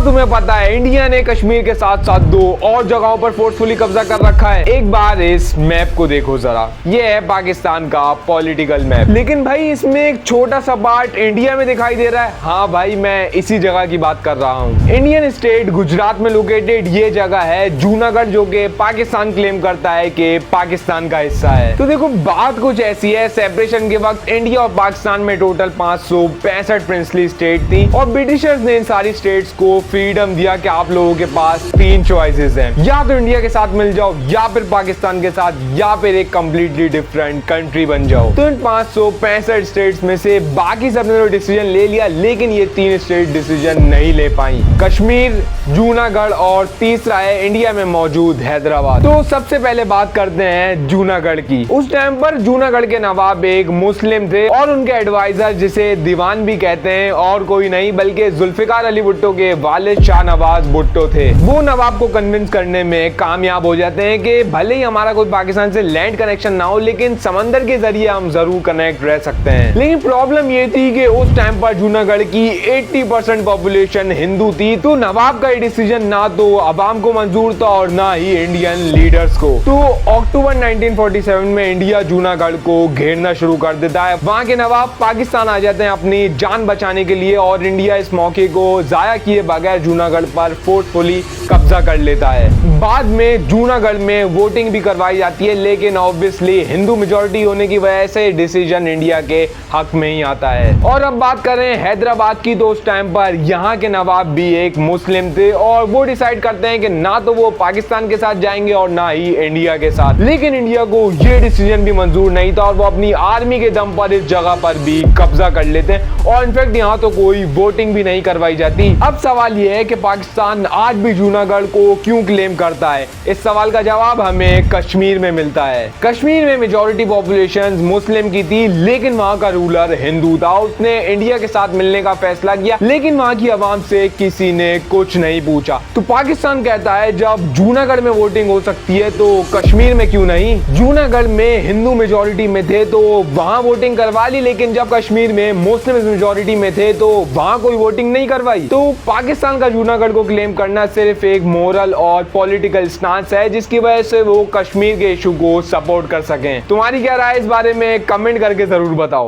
तुम्हें पता है इंडिया ने कश्मीर के साथ साथ 2 और जगहों पर फोर्सफुली कब्जा कर रखा है। एक बार इस मैप को देखो जरा, ये है पाकिस्तान का पॉलिटिकल मैप। लेकिन भाई इसमें एक छोटा सा पार्ट इंडिया में दिखाई दे रहा है। हाँ भाई, मैं इसी जगह की बात कर रहा हूँ। इंडियन स्टेट गुजरात में लोकेटेड ये जगह है जूनागढ़, जो कि पाकिस्तान क्लेम करता है कि पाकिस्तान का हिस्सा है। तो देखो बात कुछ ऐसी है, सेपरेशन के वक्त इंडिया और पाकिस्तान में टोटल 565 प्रिंसली स्टेट थी और ब्रिटिशर्स ने इन सारी स्टेट्स को फ्रीडम दिया कि आप लोगों के पास 3 चॉइसेस हैं, या तो इंडिया के साथ मिल जाओ, या फिर पाकिस्तान के साथ, या फिर एक कंप्लीटली डिफरेंट कंट्री बन जाओ। तो इन 565 स्टेट्स में से बाकी सबने तो डिसीजन ले लिया, लेकिन ये 3 स्टेट डिसीजन नहीं ले पाई, कश्मीर, जूनागढ़ और तीसरा है इंडिया में मौजूद हैदराबाद। तो सबसे पहले बात करते हैं जूनागढ़ की। उस टाइम पर जूनागढ़ के नवाब एक मुस्लिम थे और उनके एडवाइजर, जिसे दीवान भी कहते हैं, और कोई नहीं बल्कि जुल्फिकार अली भुट्टो के वालिद शाहनवाज भुट्टो थे। वो नवाब को कन्विंस करने में कामयाब हो जाते हैं कि भले ही हमारा कोई पाकिस्तान से लैंड कनेक्शन ना हो, लेकिन समंदर के जरिए हम जरूर कनेक्ट रह सकते हैं। लेकिन प्रॉब्लम ये थी कि उस टाइम पर जूनागढ़ की 80% पॉपुलेशन हिंदू थी। तो नवाब का ये डिसीजन ना तो अवाम को मंजूर था और ना ही इंडियन लीडर्स को। तो अक्टूबर 1947 में इंडिया जूनागढ़ को घेरना शुरू कर देता है। वहां के नवाब पाकिस्तान आ जाते हैं अपनी जान बचाने के लिए और इंडिया इस मौके को जाया किए बगैर जूनागढ़ पर फोर्सफुली कब्जा कर लेता है। बाद में जूनागढ़ में वोटिंग भी करवाई जाती है, लेकिन ऑब्वियसली हिंदू मेजॉरिटी होने की वजह से डिसीजन इंडिया के हक में ही आता है। और अब बात करें हैदराबाद की, तो उस टाइम पर यहाँ के नवाब भी एक मुस्लिम थे और वो डिसाइड करते हैं कि ना तो वो पाकिस्तान के साथ जाएंगे और ना ही इंडिया के साथ। लेकिन इंडिया को ये डिसीजन भी मंजूर नहीं था और वो अपनी आर्मी के दम पर इस जगह पर भी कब्जा कर लेते हैं और इनफैक्ट यहाँ तो कोई वोटिंग भी नहीं करवाई जाती। अब सवाल ये है कि पाकिस्तान आज भी जूनागढ़ को क्यों क्लेम करता है? इस सवाल का जवाब हमें कश्मीर में मिलता है। कश्मीर में मेजॉरिटी पॉपुलेशन मुस्लिम की थी, लेकिन वहाँ का रूलर हिंदू था। उसने इंडिया के साथ मिलने का फैसला किया, लेकिन वहाँ की आवाम से किसी ने कुछ नहीं पूछा। तो पाकिस्तान कहता है जब जूनागढ़ में वोटिंग हो सकती है तो कश्मीर में क्यों नहीं? जूनागढ़ में हिंदू मेजॉरिटी में थे तो वहाँ वोटिंग करवा ली, लेकिन जब कश्मीर में मुस्लिम मेजॉरिटी में थे तो वहाँ कोई वोटिंग नहीं करवाई। तो पाकिस्तान का जूनागढ़ को क्लेम करना सिर्फ एक मोरल और पॉलिटिकल स्टांस है, जिसकी वजह से वो कश्मीर के इशू को सपोर्ट कर सकें। तुम्हारी क्या राय इस बारे में कमेंट करके जरूर बताओ।